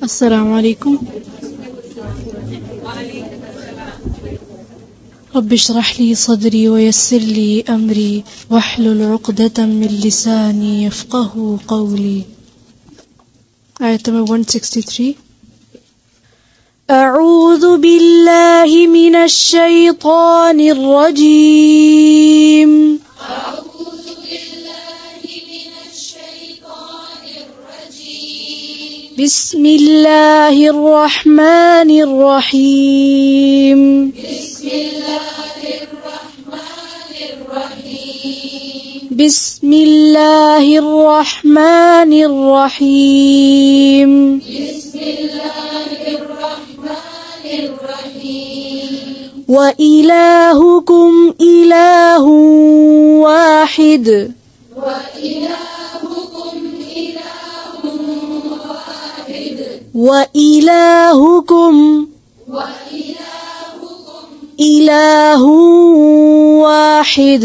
السلام عليكم. رب اشرح لي صدري ويسر لي أمري واحلل عقدة من لساني يفقه قولي. آية number 163. أعوذ بالله من الشيطان الرجيم. بسم الله الرحمن الرحيم. بسم الله الرحمن الرحيم. وإلهكم إله واحد. وإلهكم إله واحد.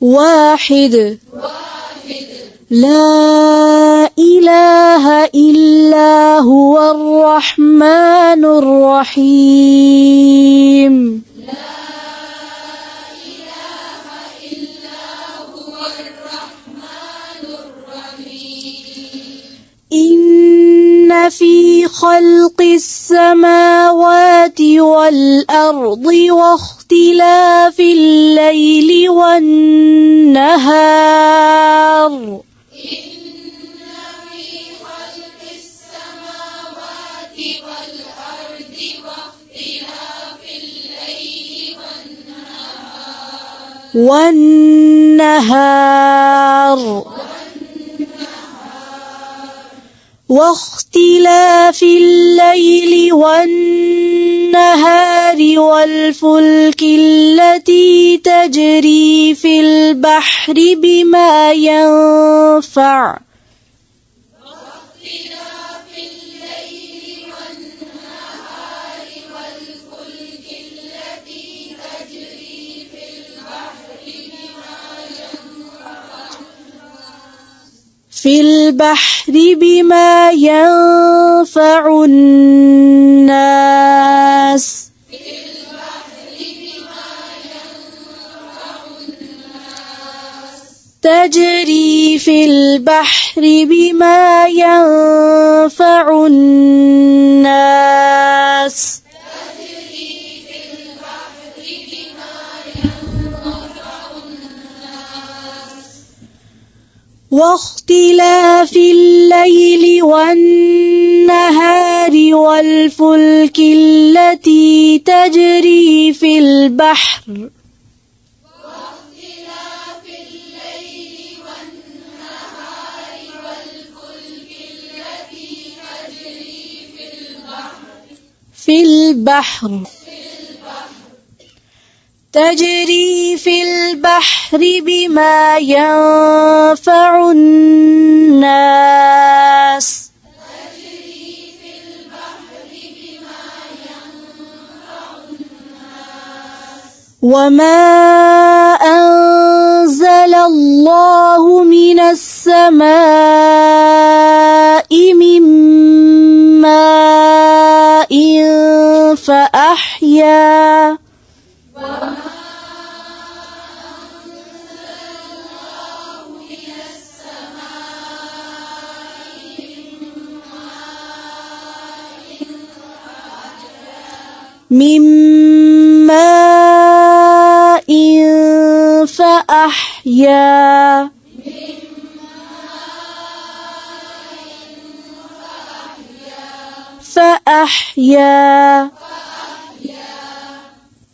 واحد لا إله إلا هو الرحمن الرحيم. إن في خلق السماوات والأرض واختلاف الليل والنهار واختلاف الليل والنهار والفلك التي تجري في البحر بما ينفع في البحر بما ينفع الناس تجري في البحر بما ينفع الناس واختلاف الليل والنهار والفلك التي تجري في البحر تجري في البحر بما ينفع الناس وما أنزل الله من السماء من ماء فأحيا من ماء فأحيا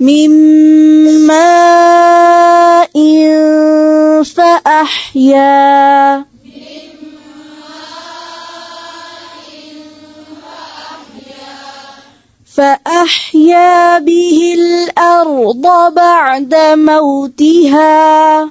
من ماء فأحيا فأحيا به الأرض بعد موتها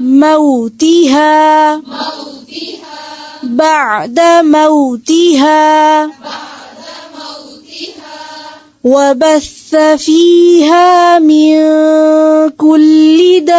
موتها بعد موتها وبث فيها من كل دابة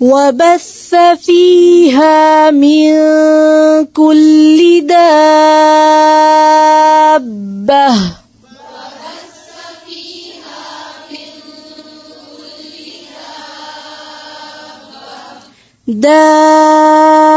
وبث فيها من كل دابة دابة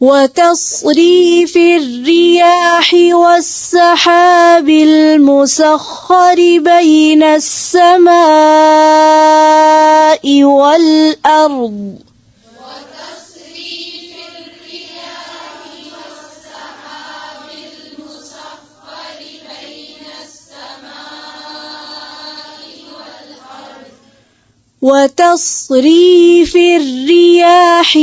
وتصريف الرياح والسحاب المسخر بين السماء والأرض وتصريف الرياح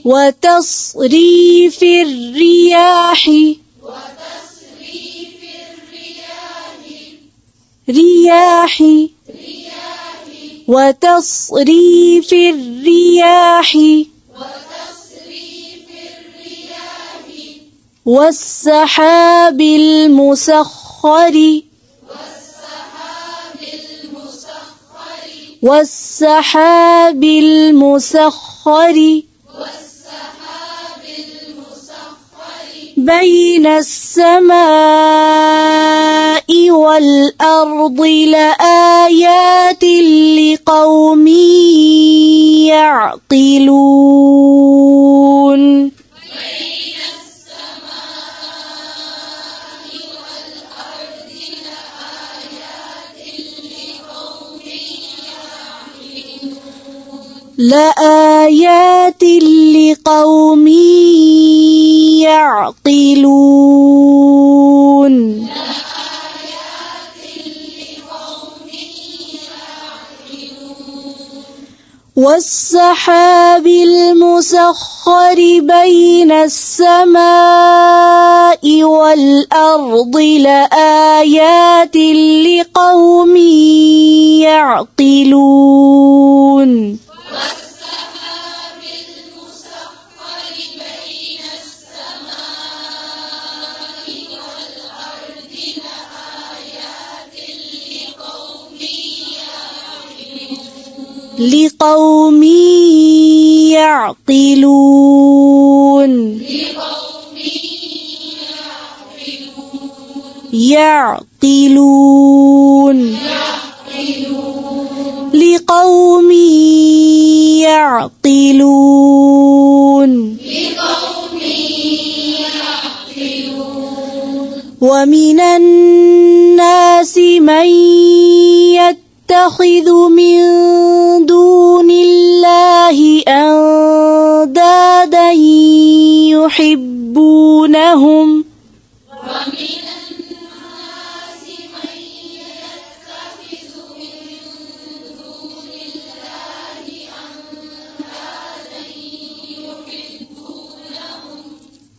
وتصريف الرياح رياح وتصريف الرياح والسحاب المسخر والسحاب المسخر بين السماء والأرض لآيات لقوم يعقلون لآيات لقوم يعقلون والسحاب المسخر بين السماء والأرض لآيات لقوم يعقلون لقوم يعقلون يعقلون لقوم يعقلون ومن الناس من يتخذ من دون الله أندادا يحبونهم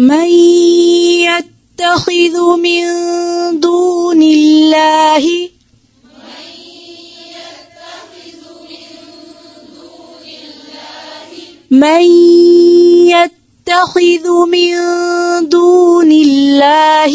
من يتخذ من دون الله من يتخذ من دون الله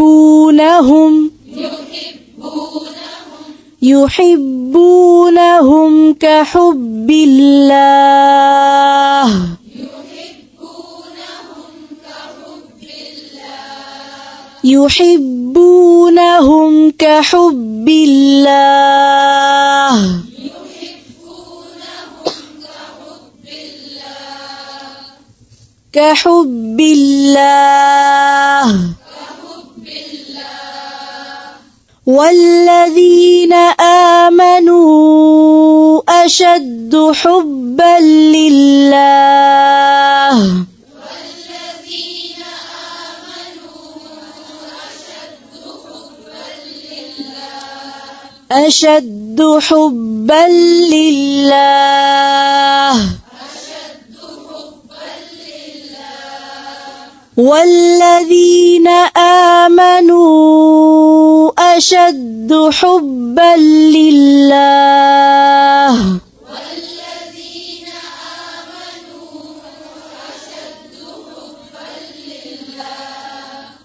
يحبونهم كحب الله يحبونهم كحب الله كحب الله والذين آمنوا أشد حبا لله أشد حبا لله والذين آمنوا أشد حبا لله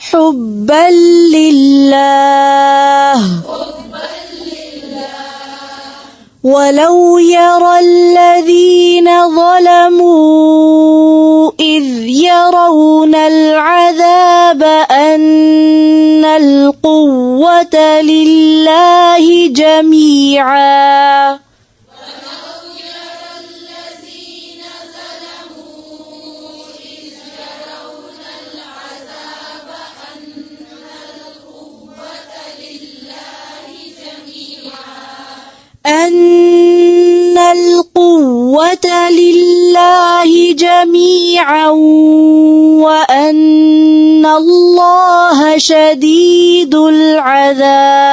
حبا لله ولو يرى الذين ظلموا إذ يرون العذاب أن القوة لله جميعا أن القوة لله جميعا وأن الله شديد العذاب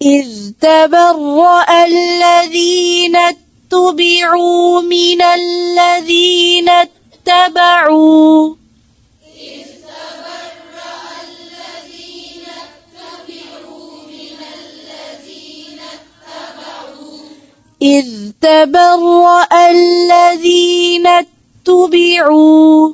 إذ تبرأ الذين اتبعوا من الذين اتبعوا إذ تبرأ الذين اتبعوا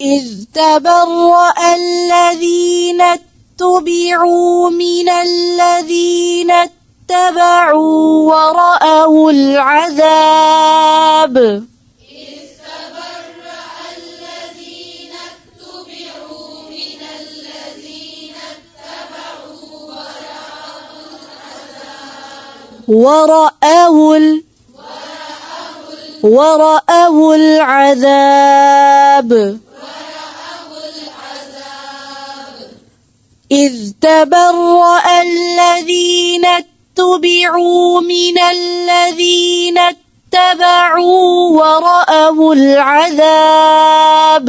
إذ تبرأ الذين اتبعوا من الذين اتبعوا ورأوا العذاب ورأوا العذاب إذ تبرأ الذين اتبعوا من الذين اتبعوا ورأوا العذاب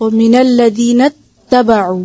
ومن الذين اتبعوا.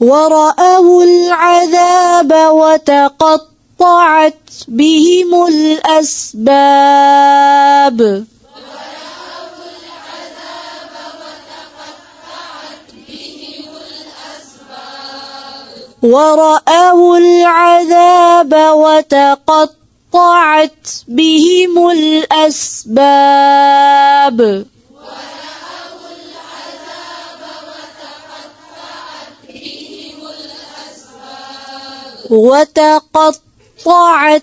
ورأوا العذاب وتقطعت بهم الأسباب ورأوا العذاب وتقطعت بهم الأسباب وتقطعت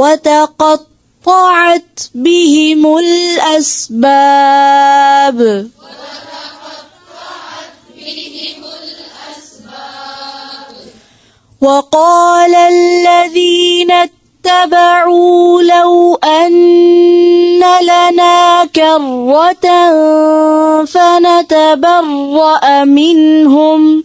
وتقطعت بهم الأسباب وقال الذين اتبعوا لو أن لنا كرة فنتبرأ منهم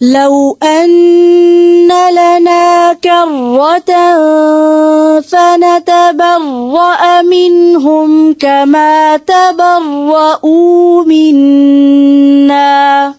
لو أن لنا كرة فنتبرأ منهم كما تبرؤوا منا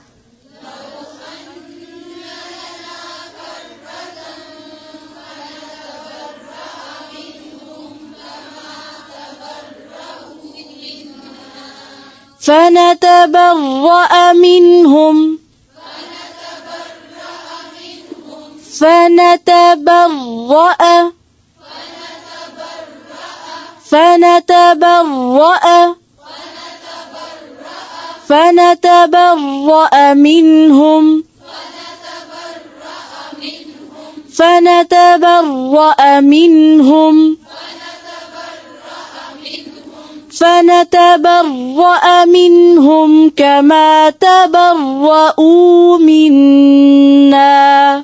فنتبرأ منهم فنتبرأ منهم كما تبرؤوا منا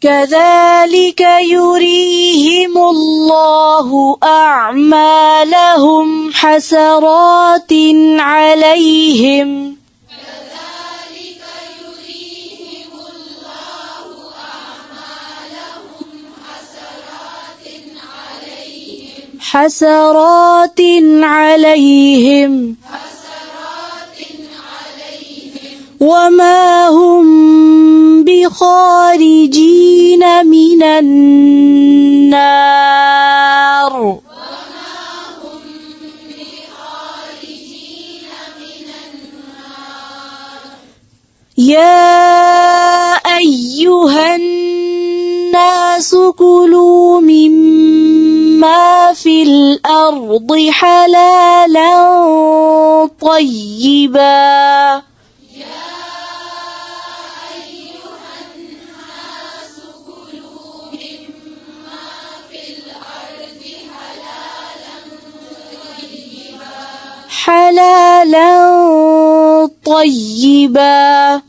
كذلك يريهم الله أعمالهم حسرات عليهم حسرات عليهم وما هم بخارجين من النار يا أيها الناس كلوا مما في الأرض حلالا طيبا حلالا طيبا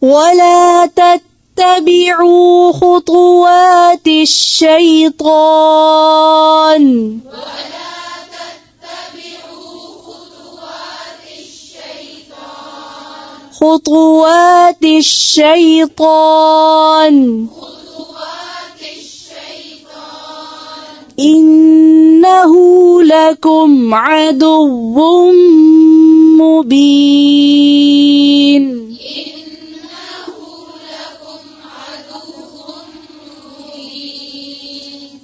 ولا تتبعوا خطوات الشيطان خطوات الشيطان إنه لكم عدو مبين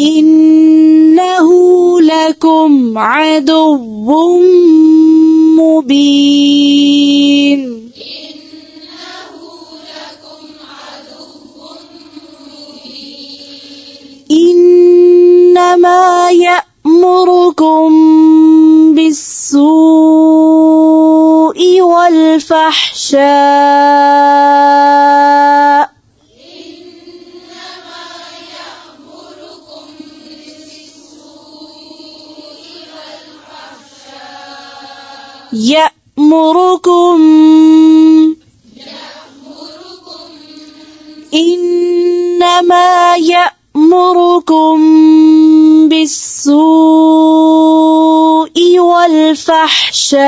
إنه لكم عدو مبين إنما يأمركم بالسوء والفحشاء إنما يأمركم بالسوء والفحشاء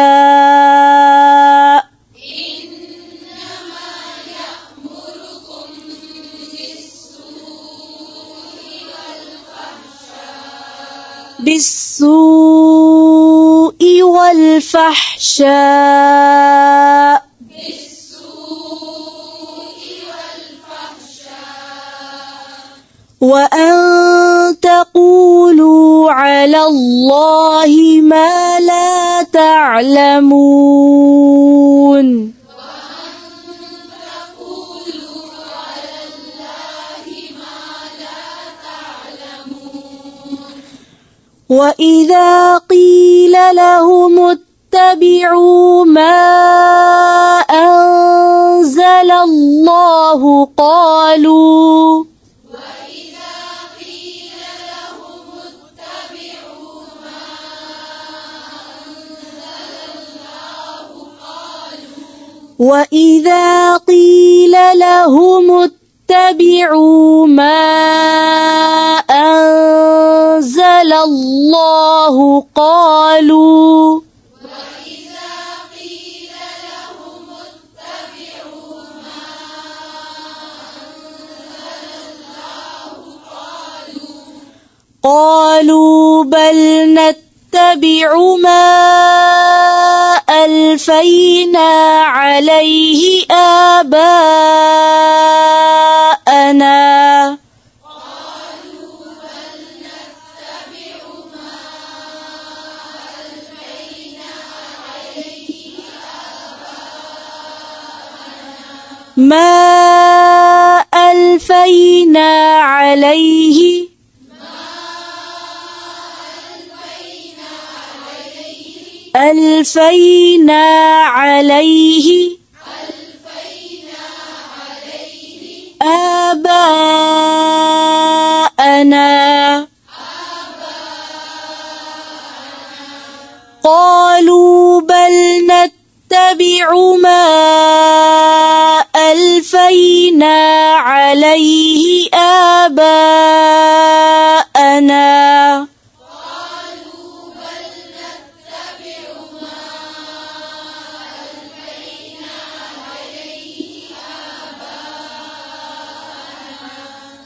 بالسوء والفحشاء وأن تقولوا على الله ما لا تعلمون وإذا قيل لهم اتبعوا ما أنزل الله قالوا وإذا قيل لهم اتبعوا ما أنزل الله قالوا قالوا بل نتبع ما ألفينا عليه آباءنا ما ألفينا عليه آباءنا قالوا بل نتبع ما ألفينا عليه آباءنا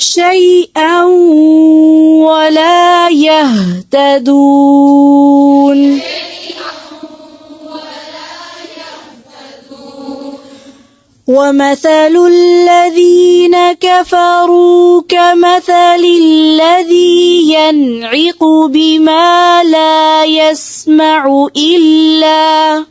شيئا ولا يهتدون ومثل الذين كفروا كمثل الذي ينعق بما لا يسمع إلا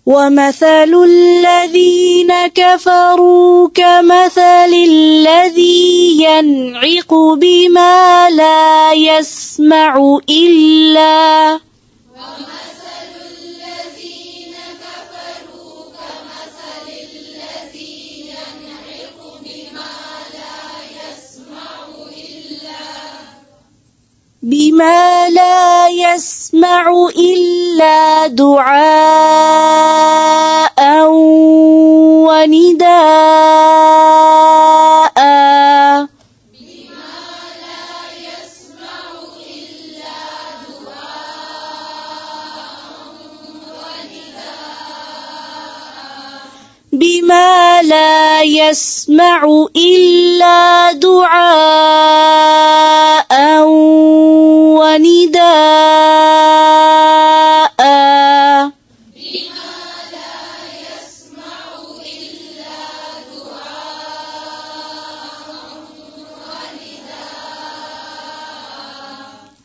ومثل الذين كفروا كمثل الذي ينعق بما لا يسمع إلا دعاء ونداء بما لا يسمع إلا دعاء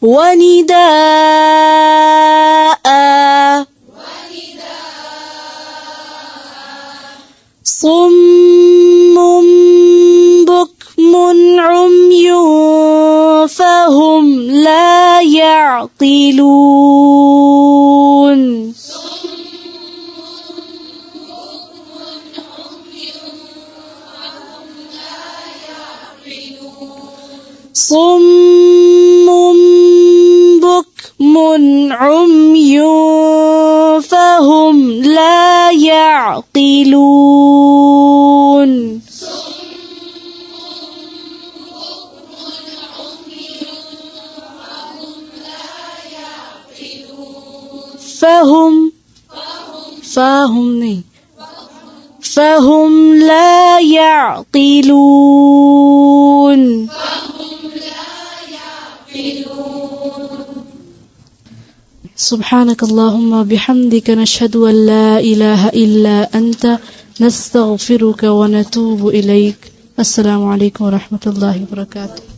ونداء صم بكم عمي فهم لا يعقلون صم بكم عمي فهم لا يعقلون فهم لا يعقلون سبحانك اللهم وبحمدك نشهد أن لا إله إلا أنت نستغفرك ونتوب إليك. السلام عليكم ورحمة الله وبركاته.